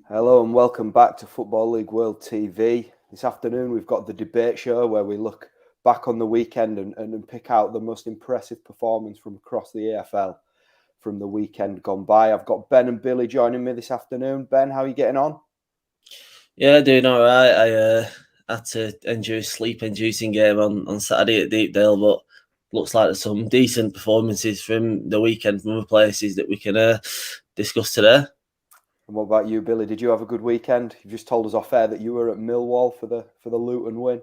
Hello and welcome back to Football League World TV. This afternoon we've got the debate show where we look back on the weekend and pick out the most impressive performance from across the AFL from the weekend gone by. I've got Ben and Billy joining me this afternoon. Ben, how are you getting on? Yeah, doing all right. I had to endure a sleep-inducing game on Saturday at Deepdale, but looks like there's some decent performances from the weekend from other places that we can discuss today. And what about you, Billy? Did you have a good weekend? You just told us off air that you were at Millwall for the Luton win.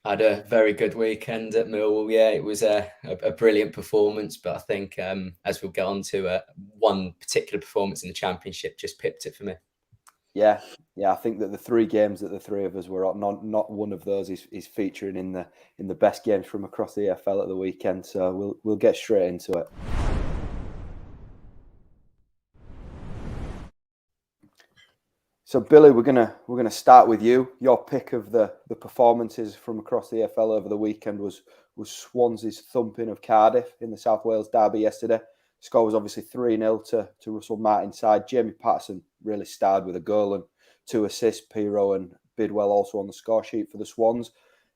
I had a very good weekend at Millwall. Yeah, it was a brilliant performance, but I think as we'll get on to, one particular performance in the Championship just pipped it for me. Yeah, I think that the three games that the three of us were at, not one of those is featuring in the best games from across the AFL at the weekend. So we'll get straight into it. So Billy, we're gonna start with you. Your pick of the performances from across the AFL over the weekend was Swansea's thumping of Cardiff in the South Wales derby yesterday. Score was obviously 3-0 to Russell Martin's side. Jamie Patterson really starred with a goal and 2 assists. Pirro and Bidwell also on the score sheet for the Swans.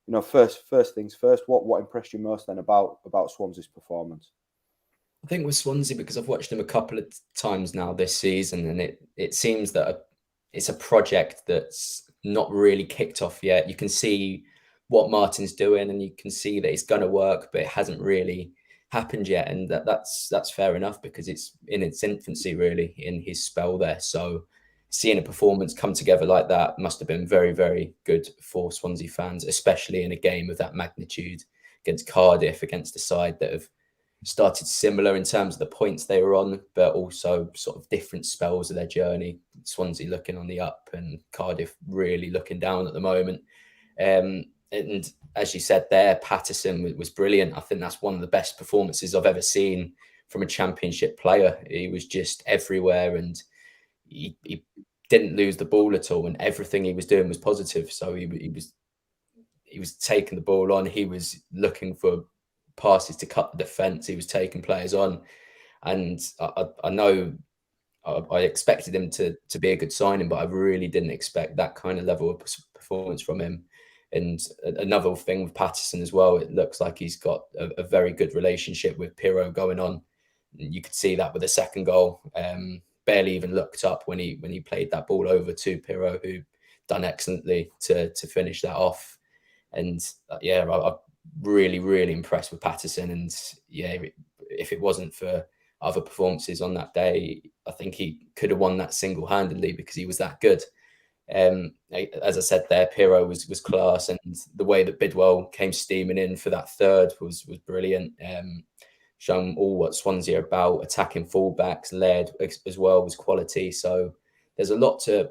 You know, first things first. What impressed you most then about Swansea's performance? I think with Swansea, because I've watched them a couple of times now this season, and it seems that it's a project that's not really kicked off yet. You can see what Martin's doing, and you can see that it's going to work, but it hasn't really happened yet, and that's fair enough because it's in its infancy really in his spell there. So seeing a performance come together like that must have been very, very good for Swansea fans, especially in a game of that magnitude against Cardiff, against a side that have started similar in terms of the points they were on, but also sort of different spells of their journey. Swansea looking on the up and Cardiff really looking down at the moment. And as you said there, Patterson was brilliant. I think that's one of the best performances I've ever seen from a Championship player. He was just everywhere, and he didn't lose the ball at all, and everything he was doing was positive. So he was taking the ball on. He was looking for passes to cut the defence. He was taking players on, and I know I expected him to be a good signing, but I really didn't expect that kind of level of performance from him. And another thing with Patterson as well, it looks like he's got a very good relationship with Pirro going on. You could see that with the second goal. Barely even looked up when he played that ball over to Pirro, who done excellently to finish that off. And yeah, I'm really, really impressed with Patterson. And yeah, if it wasn't for other performances on that day, I think he could have won that single-handedly because he was that good. As I said there, Pirro was class, and the way that Bidwell came steaming in for that third was brilliant. Showing all what Swansea are about, attacking fullbacks, led as well was quality. So there's a lot to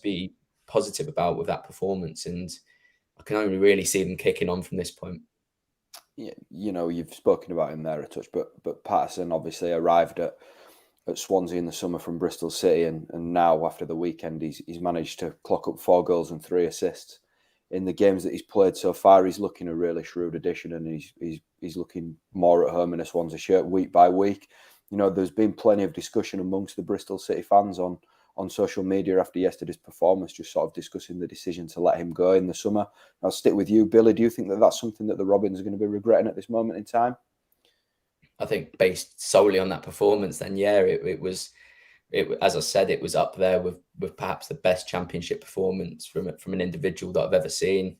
be positive about with that performance, and I can only really see them kicking on from this point. Yeah, you know, you've spoken about him there a touch, but Patterson obviously arrived at Swansea in the summer from Bristol City, and now after the weekend he's managed to clock up 4 goals and 3 assists in the games that he's played so far. He's looking a really shrewd addition, and he's looking more at home in a Swansea shirt week by week. You know, there's been plenty of discussion amongst the Bristol City fans on social media after yesterday's performance, just sort of discussing the decision to let him go in the summer. I'll stick with you, Billy. Do you think that that's something that the Robins are going to be regretting at this moment in time? I think based solely on that performance, then yeah, it was, as I said, it was up there with perhaps the best Championship performance from an individual that I've ever seen.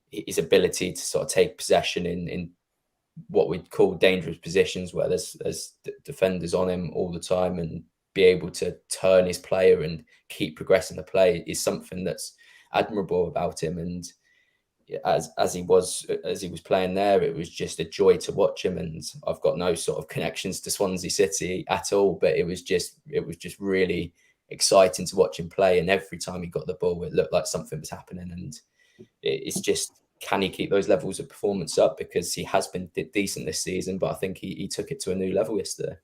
His ability to sort of take possession in what we'd call dangerous positions, where there's defenders on him all the time, and be able to turn his player and keep progressing the play is something that's admirable about him. And as he was playing there, it was just a joy to watch him. And I've got no sort of connections to Swansea City at all, but it was just really exciting to watch him play. And every time he got the ball, it looked like something was happening. And it's just, can he keep those levels of performance up? Because he has been decent this season, but I think he took it to a new level yesterday.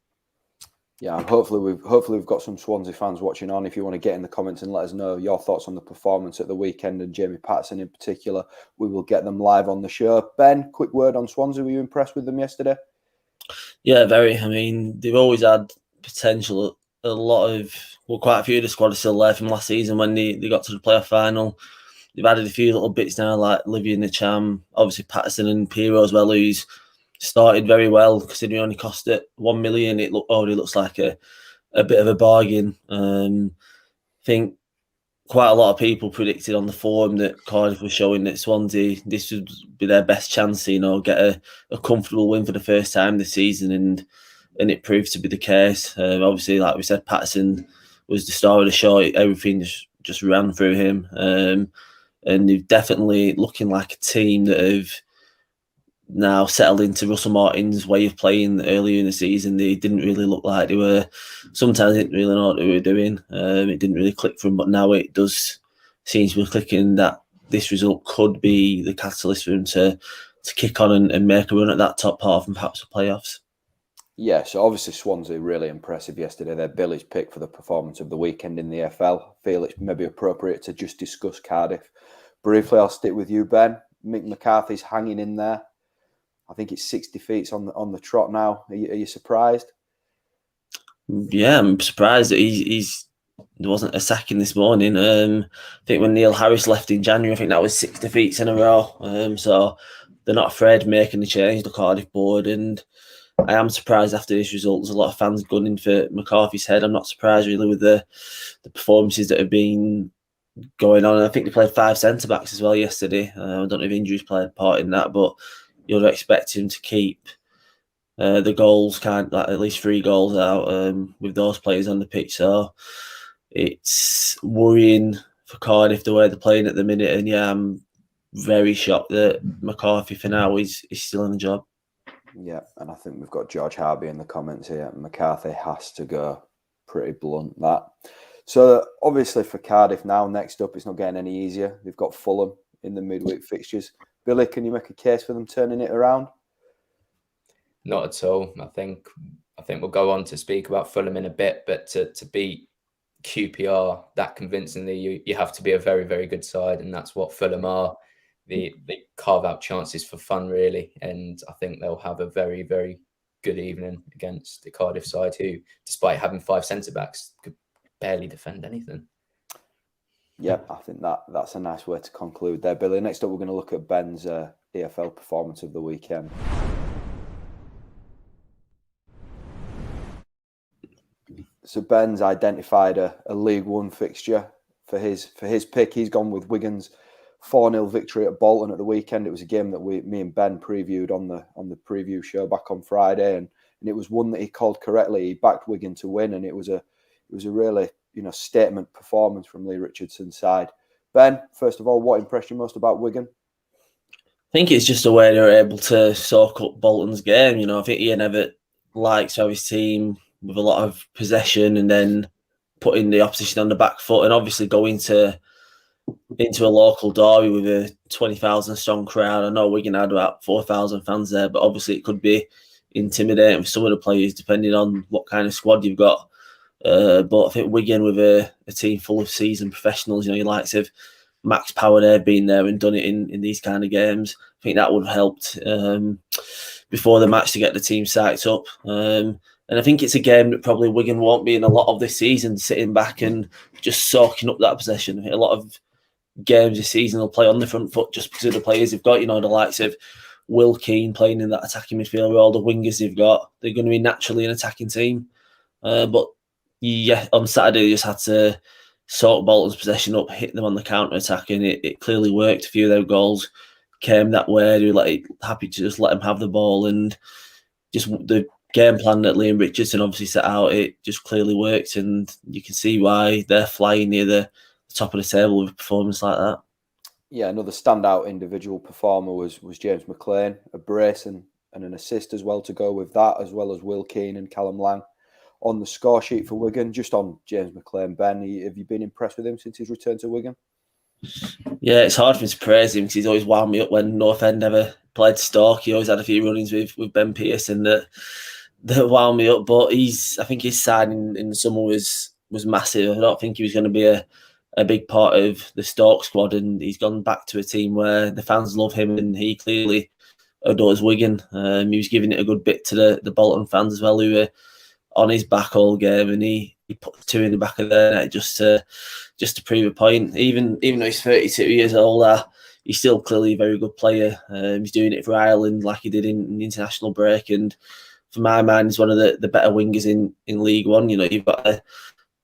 Yeah, and hopefully we've got some Swansea fans watching on. If you want to get in the comments and let us know your thoughts on the performance at the weekend and Jamie Patterson in particular, we will get them live on the show. Ben, quick word on Swansea. Were you impressed with them yesterday? Yeah, very. I mean, they've always had potential quite a few of the squad are still there from last season when they got to the playoff final. They've added a few little bits now, like Livy and the Cham, obviously Patterson and Pirro as well, who's started very well considering he only cost it 1 million. It already looks like a bit of a bargain. I think quite a lot of people predicted on the forum that Cardiff was showing that Swansea, this would be their best chance to, get a comfortable win for the first time this season, and it proved to be the case. Obviously, like we said, Patterson was the star of the show. Everything just ran through him. And they're definitely looking like a team that have now settled into Russell Martin's way of playing. Earlier in the season, they didn't really look like they were. Sometimes they didn't really know what they were doing. It didn't really click for them, but now it does seem to be clicking. That this result could be the catalyst for them to kick on and make a run at that top half and perhaps the playoffs. Yeah, so obviously Swansea really impressive yesterday. They're Billy's pick for the performance of the weekend in the EFL. I feel it's maybe appropriate to just discuss Cardiff. Briefly, I'll stick with you, Ben. Mick McCarthy's hanging in there. I think it's 6 defeats on the trot now. Are you surprised? Yeah, I'm surprised that there wasn't a sacking this morning. I think when Neil Harris left in January, I think that was 6 defeats in a row. So they're not afraid of making the change, the Cardiff board, and I am surprised after this result. There's a lot of fans gunning for McCarthy's head. I'm not surprised really with the performances that have been going on. I think they played 5 centre backs as well yesterday. I don't know if injuries played a part in that, but you'd expect him to keep the goals, at least 3 goals out with those players on the pitch. So it's worrying for Cardiff the way they're playing at the minute. And yeah, I'm very shocked that McCarthy for now is still in the job. Yeah, and I think we've got George Harvey in the comments here. McCarthy has to go. Pretty blunt, that. So obviously for Cardiff now, next up, it's not getting any easier. They've got Fulham in the midweek fixtures. Billy, can you make a case for them turning it around? Not at all. I think we'll go on to speak about Fulham in a bit, but to beat QPR that convincingly, you have to be a very, very good side, and that's what Fulham are. They carve out chances for fun, really, and I think they'll have a very, very good evening against the Cardiff side, who, despite having 5 centre-backs, could barely defend anything. Yep, I think that's a nice way to conclude there, Billy. Next up, we're going to look at Ben's EFL performance of the weekend. So Ben's identified a League One fixture for his pick. He's gone with Wigan's 4-0 victory at Bolton at the weekend. It was a game that me and Ben previewed on the preview show back on Friday, and it was one that he called correctly. He backed Wigan to win, and it was a really statement performance from Lee Richardson's side. Ben, first of all, what impressed you most about Wigan? I think it's just the way they were able to soak up Bolton's game. I think Ian Evatt likes to have his team with a lot of possession and then putting the opposition on the back foot, and obviously going into a local derby with a 20,000 strong crowd. I know Wigan had about 4,000 fans there, but obviously it could be intimidating for some of the players depending on what kind of squad you've got. But I think Wigan with a team full of seasoned professionals, your likes of Max Power there, been there and done it in these kind of games, I think that would have helped before the match to get the team psyched up. And I think it's a game that probably Wigan won't be in a lot of this season, sitting back and just soaking up that possession. I think a lot of games this season will play on the front foot just because of the players they've got. The likes of Will Keane playing in that attacking midfield with all the wingers they've got. They're going to be naturally an attacking team. But yeah, on Saturday they just had to sort Bolton's possession up, hit them on the counter-attack, and it clearly worked. A few of their goals came that way. They were happy to just let them have the ball, and just the game plan that Liam Richardson obviously set out, it just clearly worked, and you can see why they're flying near the top of the table with a performance like that. Yeah, another standout individual performer was James McLean, a brace and an assist as well to go with that, as well as Will Keane and Callum Lang on the score sheet for Wigan. Just on James McLean, Ben, have you been impressed with him since his return to Wigan? Yeah, it's hard for me to praise him because he's always wound me up when North End ever played Stoke. He always had a few run-ins with Ben Pearson that wound me up. But I think his signing in the summer was massive. I don't think he was going to be a big part of the Stoke squad, and he's gone back to a team where the fans love him, and he clearly adores Wigan. He was giving it a good bit to the Bolton fans as well, who were on his back all game, and he he put the two in the back of the net just to prove a point. Even though he's 32 years old, he's still clearly a very good player. He's doing it for Ireland like he did in the international break, and for my mind, he's one of the better wingers in League One. You know, you've got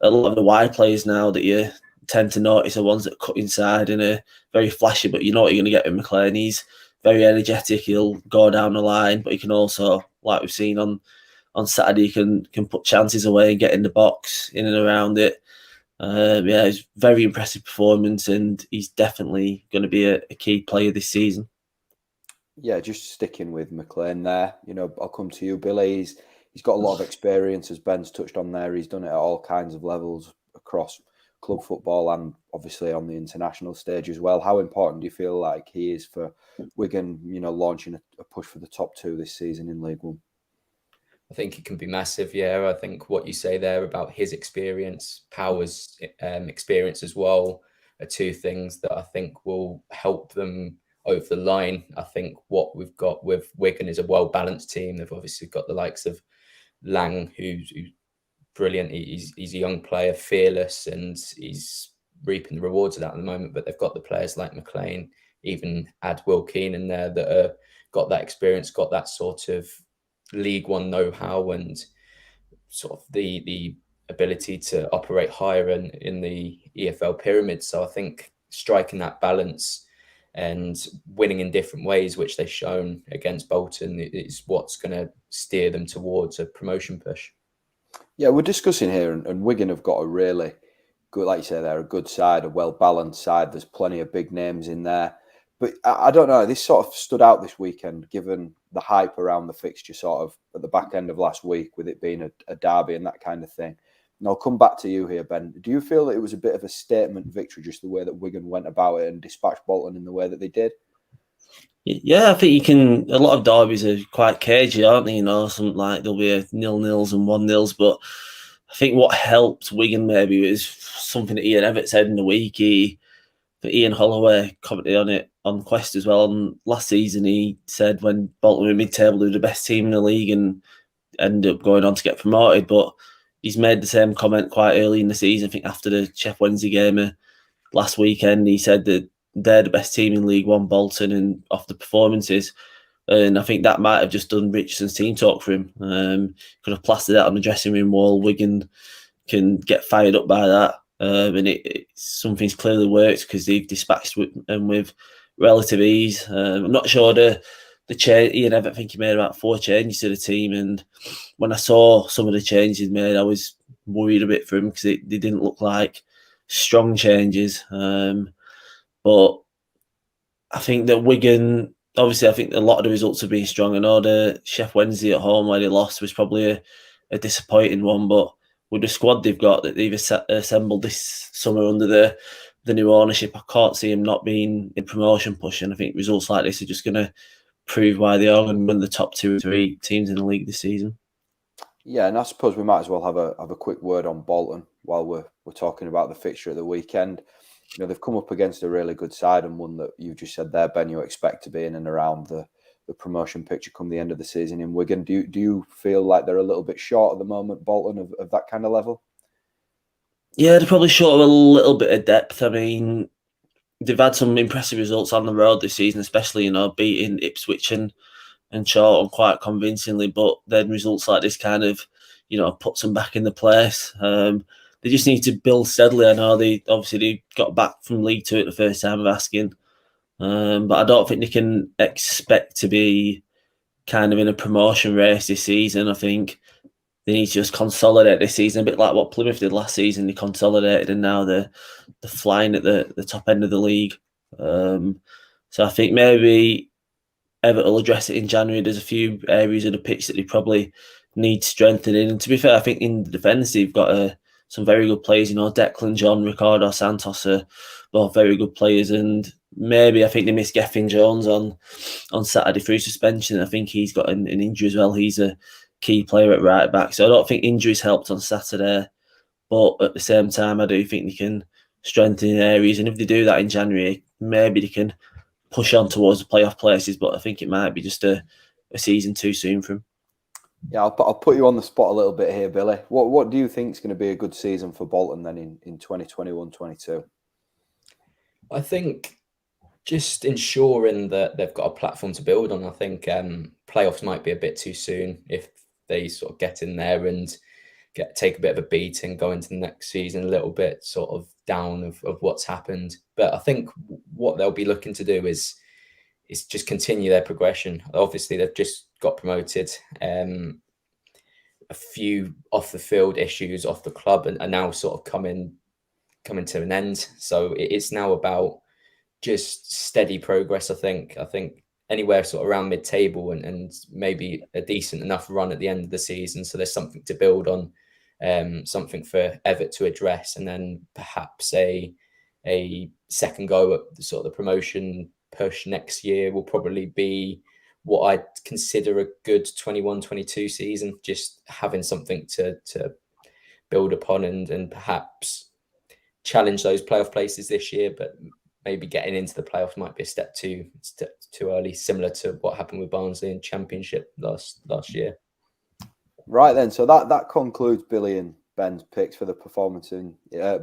a lot of the wide players now that you tend to notice are ones that cut inside and are very flashy, but you know what you're going to get with McLean. He's very energetic. He'll go down the line, but he can also, like we've seen on Saturday, can put chances away and get in the box, in and around it. It's a very impressive performance, and he's definitely going to be a key player this season. Yeah, just sticking with McLean there. You know, I'll come to you, Billy. He's got a lot of experience, as Ben's touched on there. He's done it at all kinds of levels across club football and obviously on the international stage as well. How important do you feel like he is for Wigan, you know, launching a push for the top two this season in League One? I think it can be massive, yeah. I think what you say there about his experience, Power's experience as well, are two things that I think will help them over the line. I think what we've got with Wigan is a well-balanced team. They've obviously got the likes of Lang, who's brilliant. He's a young player, fearless, and he's reaping the rewards of that at the moment. But they've got the players like McLean, even add Will Keane in there, that got that experience, got that sort of League One know-how, and sort of the ability to operate higher in the EFL pyramid. So I think striking that balance and winning in different ways, which they've shown against Bolton, is what's going to steer them towards a promotion push. Yeah, we're discussing here, and Wigan have got a really good, like you say, they're a good side, a well-balanced side. There's plenty of big names in there. But I don't know, this sort of stood out this weekend, given the hype around the fixture sort of at the back end of last week, with it being a derby and that kind of thing. And I'll come back to you here, Ben. Do you feel that it was a bit of a statement victory, just the way that Wigan went about it and dispatched Bolton in the way that they did? Yeah, I think a lot of derbies are quite cagey, aren't they? You know, something like there'll be a 0-0s and 1-0s, but I think what helped Wigan maybe was something that Ian Evatt said in the week. Ian Holloway commented on it on Quest as well. And last season, he said when Bolton were mid-table, they were the best team in the league and ended up going on to get promoted. But he's made the same comment quite early in the season. I think after the Sheffield Wednesday game last weekend, he said that they're the best team in League One, Bolton, and off the performances. And I think that might have just done Richardson's team talk for him. Could have plastered that on the dressing room wall. Wigan can get fired up by that. And something's clearly worked because they've dispatched them with relative ease. I'm not sure the change. Ian Evatt, I think he made about 4 changes to the team, and when I saw some of the changes he'd made, I was worried a bit for him because they didn't look like strong changes. But I think that Wigan, obviously, I think a lot of the results have been strong. I know the Sheffield Wednesday at home where they lost was probably a disappointing one, but with the squad they've got that they've assembled this summer under the new ownership, I can't see them not being in promotion push. And I think results like this are just going to prove why they are going to win the top 2 or 3 teams in the league this season. Yeah, and I suppose we might as well have a quick word on Bolton while we're talking about the fixture at the weekend. You know, they've come up against a really good side, and one that you just said there, Ben, you expect to be in and around the promotion picture come the end of the season in Wigan. Do you feel like they're a little bit short at the moment, Bolton, of that kind of level? Yeah, they're probably short of a little bit of depth. I mean, they've had some impressive results on the road this season, especially, you know, beating Ipswich and Charlton quite convincingly, but then results like this kind of, you know, puts them back in the place. They just need to build steadily. I know they got back from League Two at the first time of asking, but I don't think they can expect to be kind of in a promotion race this season. I think they need to just consolidate this season, a bit like what Plymouth did last season. They consolidated, and now they're flying at the top end of the league. So I think maybe Everton will address it in January. There's a few areas of the pitch that they probably need strengthening. And to be fair, I think in the defence they've got some very good players. You know, Declan, John, Ricardo Santos are both very good players, and maybe I think they missed Gethin Jones on Saturday through suspension. I think he's got an injury as well. He's a key player at right back, so I don't think injuries helped on Saturday. But at the same time, I do think they can strengthen in areas, and if they do that in January, maybe they can push on towards the playoff places. But I think it might be just a season too soon for him. Yeah, I'll put you on the spot a little bit here, Billy. What do you think is going to be a good season for Bolton then in 2021-22? I think just ensuring that they've got a platform to build on. I think playoffs might be a bit too soon if they sort of get in there and take a bit of a beat and go into the next season a little bit sort of down of what's happened. But I think what they'll be looking to do is just continue their progression. Obviously, they've just got promoted. A few off the field issues off the club and are now sort of coming to an end. So it's now about just steady progress. I think anywhere sort of around mid-table and maybe a decent enough run at the end of the season. So there's something to build on, something for Everett to address, and then perhaps a second go at the sort of the promotion push next year will probably be what I'd consider a good 21-22 season, just having something to build upon and perhaps challenge those playoff places this year, but maybe getting into the playoffs might be a step too early, similar to what happened with Barnsley in Championship last year. Right then, so that concludes Billy and Ben's picks for the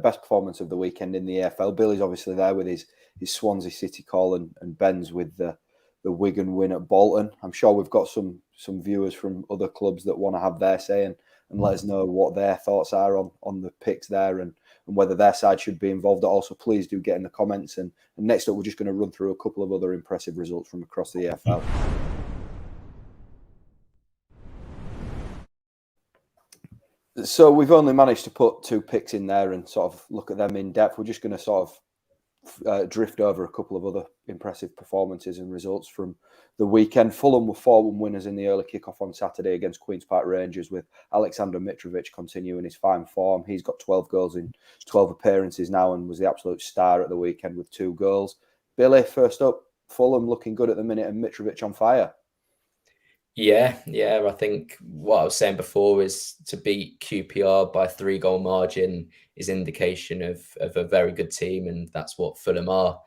best performance of the weekend in the EFL. Billy's obviously there with his Swansea City call, and Ben's with the Wigan win at Bolton. I'm sure we've got some viewers from other clubs that want to have their say and let us know what their thoughts are on the picks there and whether their side should be involved. Also, please do get in the comments. And next up, we're just going to run through a couple of other impressive results from across the EFL. So we've only managed to put 2 picks in there and sort of look at them in depth. We're just going to sort of drift over a couple of other impressive performances and results from the weekend. Fulham were 4-1 winners in the early kickoff on Saturday against Queen's Park Rangers, with Alexander Mitrovic continuing his fine form. He's got 12 goals in 12 appearances now and was the absolute star at the weekend with 2 goals. Billy, first up, Fulham looking good at the minute and Mitrovic on fire. Yeah. I think what I was saying before is to beat QPR by 3-goal margin is indication of a very good team, and that's what Fulham are.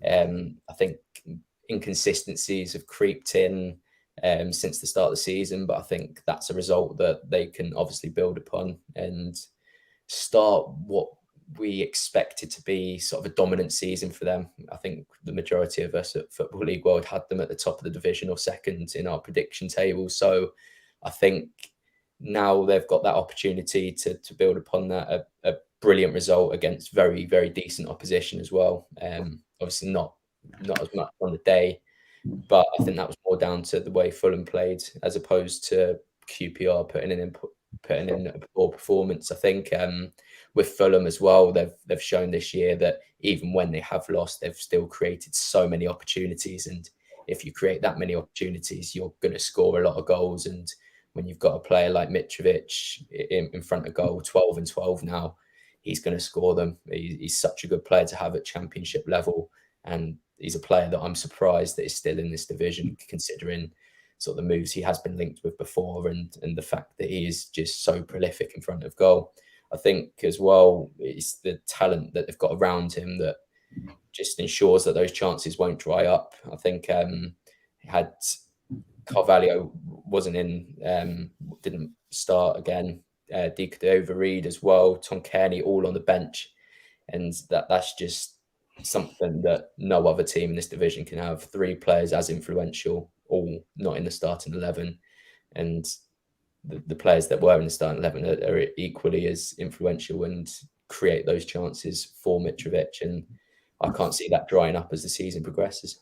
I think inconsistencies have creeped in since the start of the season, but I think that's a result that they can obviously build upon and start what we expected to be sort of a dominant season for them. I think the majority of us at Football League World had them at the top of the division or second in our prediction table. So I think now they've got that opportunity to build upon that, a brilliant result against very, very decent opposition as well. Obviously not as much on the day, but I think that was more down to the way Fulham played as opposed to QPR putting in a poor performance. I think with Fulham as well, they've shown this year that even when they have lost, they've still created so many opportunities. And if you create that many opportunities, you're going to score a lot of goals. And when you've got a player like Mitrovic in front of goal, 12 and 12 now, he's going to score them. He's such a good player to have at Championship level. And he's a player that I'm surprised that is still in this division, considering sort of the moves he has been linked with before and the fact that he is just so prolific in front of goal. I think as well, it's the talent that they've got around him that just ensures that those chances won't dry up. I think had Carvalho didn't start again. Decordova-Reid as well, Tom Kearney all on the bench. And that's just something that no other team in this division can have. 3 players as influential, all not in the starting 11. And the players that were in the starting 11 are equally as influential and create those chances for Mitrovic. And I can't see that drying up as the season progresses.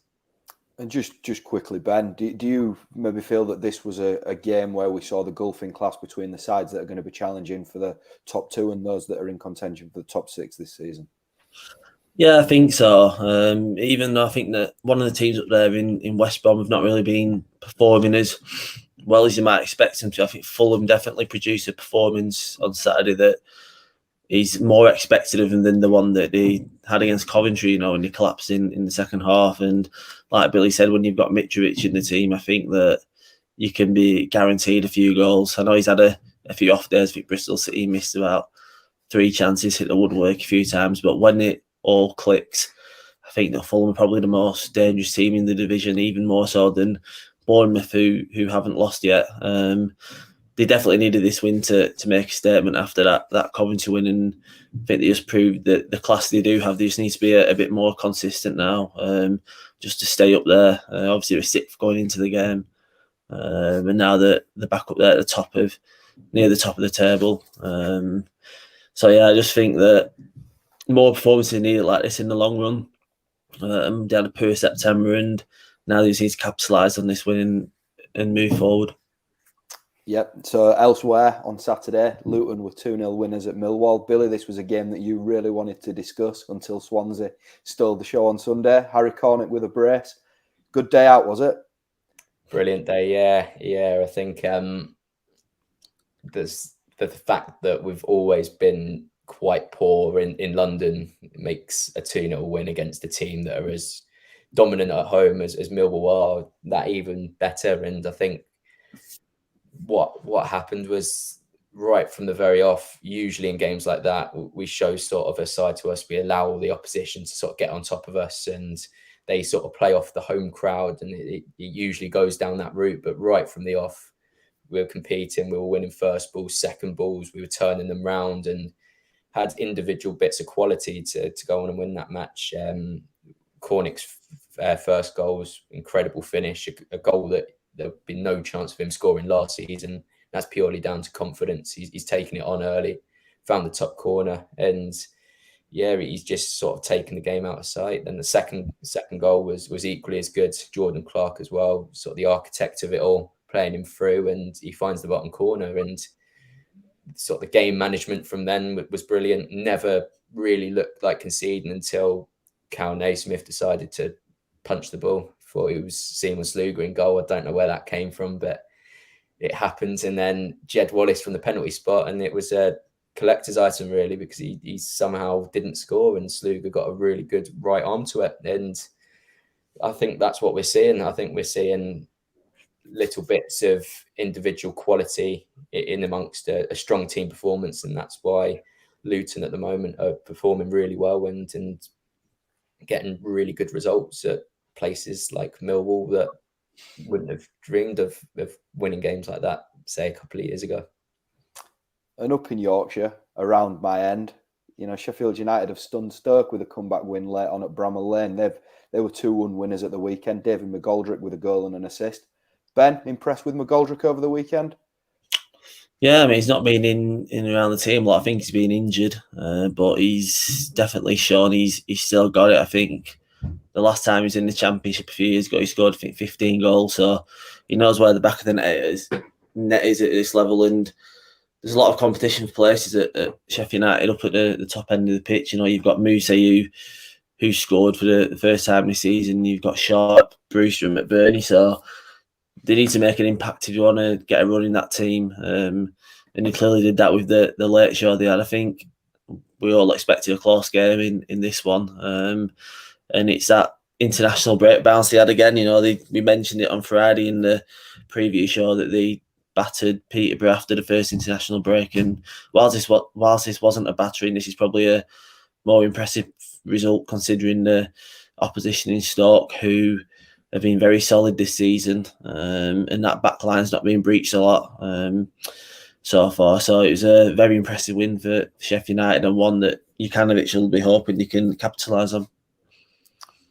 And just quickly, Ben, do you maybe feel that this was a game where we saw the gulfing class between the sides that are going to be challenging for the top 2 and those that are in contention for the top 6 this season? Yeah, I think so. Even though I think that one of the teams up there in West Brom have not really been performing as well as you might expect them to. I think Fulham definitely produced a performance on Saturday that is more expected of them than the one that they had against Coventry, when they collapsed in the second half. And like Billy said, when you've got Mitrovic in the team, I think that you can be guaranteed a few goals. I know he's had a few off days. I think Bristol City missed about 3 chances, hit the woodwork a few times. But when it all clicks, I think that Fulham are probably the most dangerous team in the division, even more so than Bournemouth, who haven't lost yet. they definitely needed this win to make a statement after that Coventry win, and I think they just proved that the class they do have, they just need to be a bit more consistent now, just to stay up there. Obviously, they were sixth going into the game, and now they're back up there at near the top of the table. So yeah, I just think that more performances needed like this in the long run. They had a poor September, and now they just need to capitalise on this win and move forward. Yep. So elsewhere on Saturday, Luton were 2-0 winners at Millwall. Billy, this was a game that you really wanted to discuss until Swansea stole the show on Sunday. Harry Cornick with a brace. Good day out, was it? Brilliant day, yeah. I think there's the fact that we've always been quite poor in London makes a 2-0 win against a team that are as dominant at home as Millwall are that even better. And I think what happened was right from the very off, usually in games like that, we show sort of a side to us. We allow the opposition to sort of get on top of us, and they sort of play off the home crowd, and it usually goes down that route. But right from the off, we were competing, we were winning first balls, second balls, we were turning them round and had individual bits of quality to go on and win that match. Cornick's first goal was incredible finish, a goal that there'd been no chance of him scoring last season. That's purely down to confidence. He's taken it on early, found the top corner, and yeah, he's just sort of taken the game out of sight. And the second goal was equally as good. Jordan Clark as well, sort of the architect of it all, playing him through, and he finds the bottom corner. And sort of the game management from then was brilliant. Never really looked like conceding until Cal Naismith decided to punch the ball. Thought he was Seaman Sluga in goal. I don't know where that came from, but it happened. And then Jed Wallace from the penalty spot, and it was a collector's item really, because he somehow didn't score, and Sluga got a really good right arm to it. And I think that's what we're seeing. I think we're seeing little bits of individual quality in amongst a strong team performance, and that's why Luton at the moment are performing really well and getting really good results at places like Millwall that wouldn't have dreamed of winning games like that, say, a couple of years ago. And up in Yorkshire, around my end, Sheffield United have stunned Stoke with a comeback win late on at Bramall Lane. They were 2-1 winners at the weekend. David McGoldrick with a goal and an assist. Ben, impressed with McGoldrick over the weekend? Yeah, I mean, he's not been in and around the team a lot. I think he's been injured, but he's definitely shown he's still got it. I think the last time he was in the Championship a few years ago, he scored, I think, 15 goals. So he knows where the back of the net is at this level. And there's a lot of competition for places at Sheffield United up at the top end of the pitch. You've got Musa, who scored for the first time this season. You've got Sharp, Brewster and McBurney. So they need to make an impact if you want to get a run in that team. And they clearly did that with the late show they had. I think we all expected a close game in this one. And it's that international break bounce they had again. We mentioned it on Friday in the preview show that they battered Peterborough after the first international break. And whilst this wasn't a battering, this is probably a more impressive result considering the opposition in Stoke, who have been very solid this season. And that back line's not been breached a lot so far. So it was a very impressive win for Sheffield United, and one that you should be hoping you can capitalise on.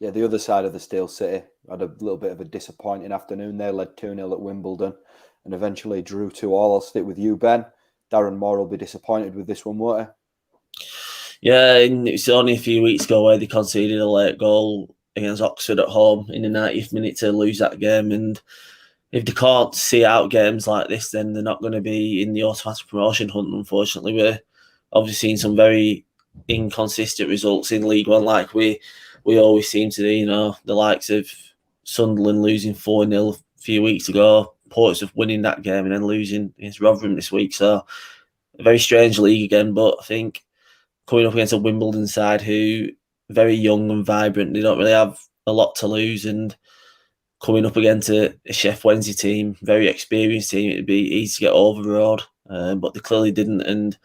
Yeah, the other side of the Steel City had a little bit of a disappointing afternoon. They led 2-0 at Wimbledon and eventually drew 2-2. I'll stick with you, Ben. Darren Moore will be disappointed with this one, won't he? Yeah, and it's only a few weeks ago where they conceded a late goal against Oxford at home in the 90th minute to lose that game. And if they can't see out games like this, then they're not going to be in the automatic promotion hunt, unfortunately. We're obviously seeing some very inconsistent results in League One, like we always seem to do. The likes of Sunderland losing 4-0 a few weeks ago, Portsmouth winning that game and then losing against Rotherham this week. So a very strange league again, but I think coming up against a Wimbledon side who are very young and vibrant, they don't really have a lot to lose, and coming up against a Sheffield Wednesday team, very experienced team, it'd be easy to get over the road, but they clearly didn't. And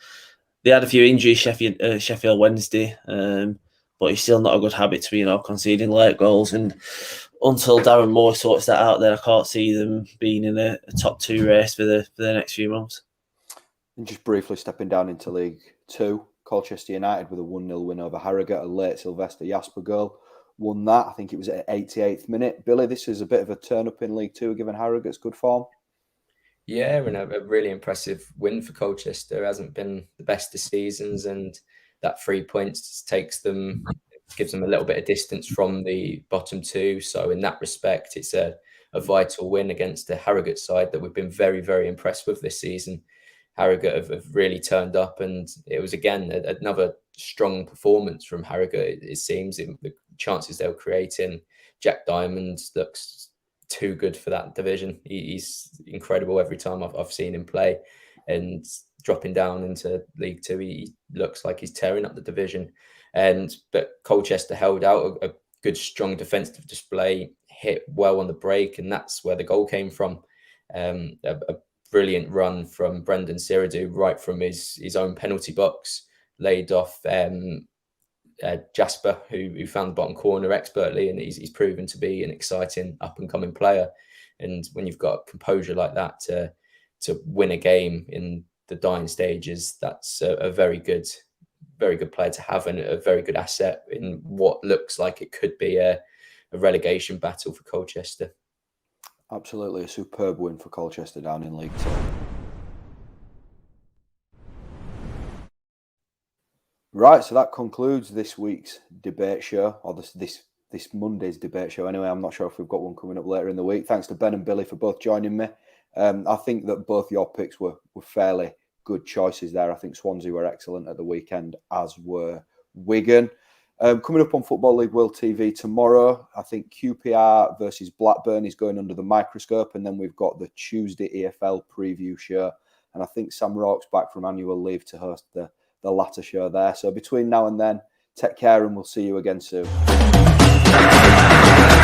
they had a few injuries, Sheffield Wednesday, but it's still not a good habit to be, conceding late goals. And until Darren Moore sorts that out, then I can't see them being in a top 2 race for the next few months. And just briefly stepping down into League Two, Colchester United with a 1-0 win over Harrogate. A late Sylvester Jasper goal won that. I think it was at 88th minute. Billy, this is a bit of a turn up in League Two, given Harrogate's good form. Yeah, and a really impressive win for Colchester. It hasn't been the best of seasons, and that 3 points gives them a little bit of distance from the bottom 2. So in that respect, it's a vital win against the Harrogate side that we've been very, very impressed with this season. Harrogate have really turned up, and it was again another strong performance from Harrogate. It seems the chances they were creating. Jack Diamond looks too good for that division. He's incredible every time I've seen him play, and dropping down into League Two, he looks like he's tearing up the division. But Colchester held out a good, strong defensive display, hit well on the break, and that's where the goal came from. A brilliant run from Brendan Siradu right from his own penalty box, laid off Jasper, who found the bottom corner expertly, and he's proven to be an exciting up-and-coming player. And when you've got composure like that to win a game in the dying stages, that's a very good player to have, and a very good asset in what looks like it could be a relegation battle for Colchester. Absolutely a superb win for Colchester down in League Two. Right, so that concludes this week's debate show, or this Monday's debate show. Anyway, I'm not sure if we've got one coming up later in the week. Thanks to Ben and Billy for both joining me. I think that both your picks were fairly good choices there. I think Swansea were excellent at the weekend, as were Wigan. Coming up on Football League World TV tomorrow, I think QPR versus Blackburn is going under the microscope, and then we've got the Tuesday EFL preview show, and I think Sam Rourke's back from annual leave to host the latter show there. So between now and then, take care, and we'll see you again soon.